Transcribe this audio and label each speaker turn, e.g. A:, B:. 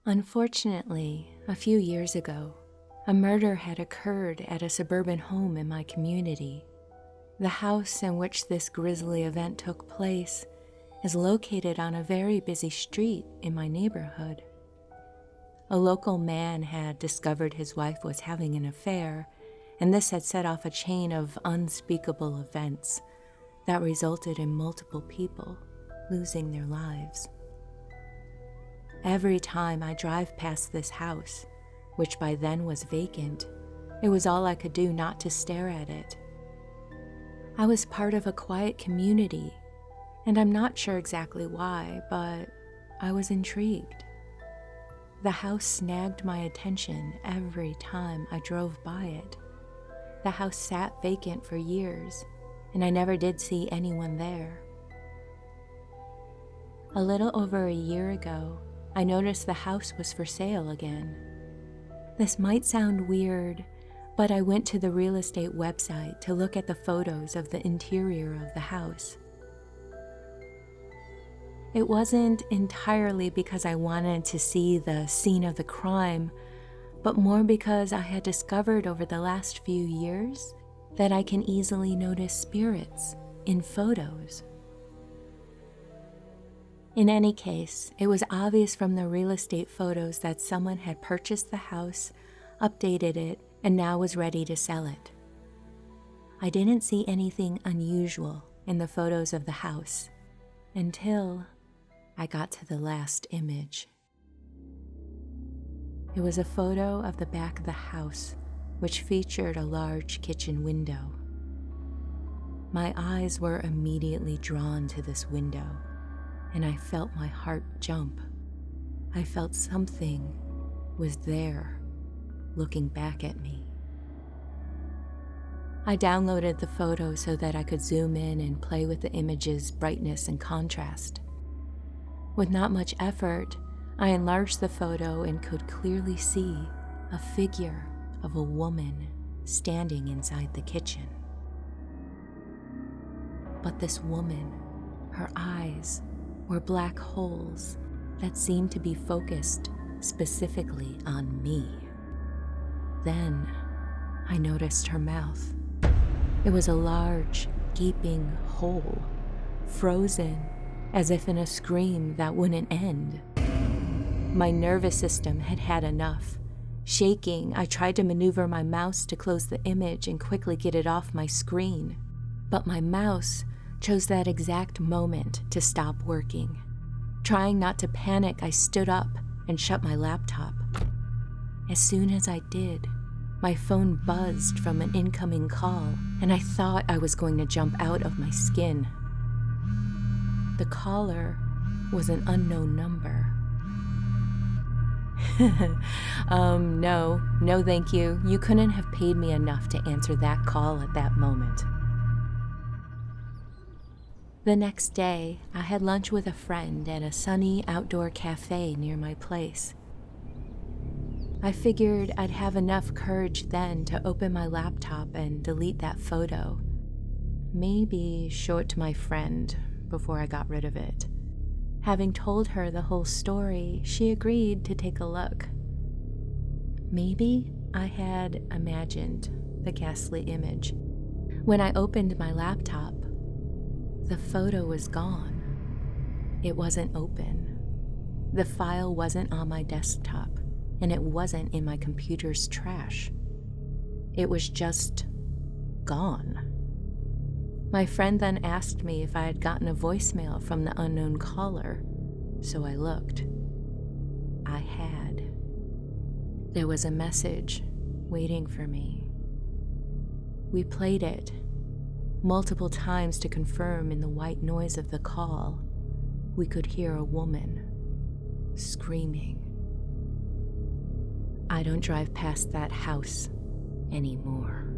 A: Unfortunately, a few years ago, a murder had occurred at a suburban home in my community. The house in which this grisly event took place is located on a very busy street in my neighborhood. A local man had discovered his wife was having an affair, and this had set off a chain of unspeakable events that resulted in multiple people losing their lives. Every time I drive past this house, which by then was vacant, it was all I could do not to stare at it. I was part of a quiet community, and I'm not sure exactly why, but I was intrigued. The house snagged my attention every time I drove by it. The house sat vacant for years, and I never did see anyone there. A little over a year ago, I noticed the house was for sale again. This might sound weird, but I went to the real estate website to look at the photos of the interior of the house. It wasn't entirely because I wanted to see the scene of the crime, but more because I had discovered over the last few years that I can easily notice spirits in photos. In any case, it was obvious from the real estate photos that someone had purchased the house, updated it, and now was ready to sell it. I didn't see anything unusual in the photos of the house until I got to the last image. It was a photo of the back of the house, which featured a large kitchen window. My eyes were immediately drawn to this window, and I felt my heart jump. I felt something was there, looking back at me. I downloaded the photo so that I could zoom in and play with the image's brightness and contrast. With not much effort, I enlarged the photo and could clearly see a figure of a woman standing inside the kitchen. But this woman, her eyes were black holes that seemed to be focused specifically on me. Then I noticed her mouth. It was a large, gaping hole, frozen as if in a scream that wouldn't end. My nervous system had had enough. Shaking, I tried to maneuver my mouse to close the image and quickly get it off my screen. But my mouse chose that exact moment to stop working. Trying not to panic, I stood up and shut my laptop. As soon as I did, my phone buzzed from an incoming call, and I thought I was going to jump out of my skin. The caller was an unknown number. No thank you. You couldn't have paid me enough to answer that call at that moment. The next day, I had lunch with a friend at a sunny outdoor cafe near my place. I figured I'd have enough courage then to open my laptop and delete that photo. Maybe show it to my friend before I got rid of it. Having told her the whole story, she agreed to take a look. Maybe I had imagined the ghastly image. When I opened my laptop, the photo was gone. It wasn't open. The file wasn't on my desktop, and it wasn't in my computer's trash. It was just gone. My friend then asked me if I had gotten a voicemail from the unknown caller, so I looked. I had. There was a message waiting for me. We played it multiple times to confirm in the white noise of the call, we could hear a woman screaming. I don't drive past that house anymore.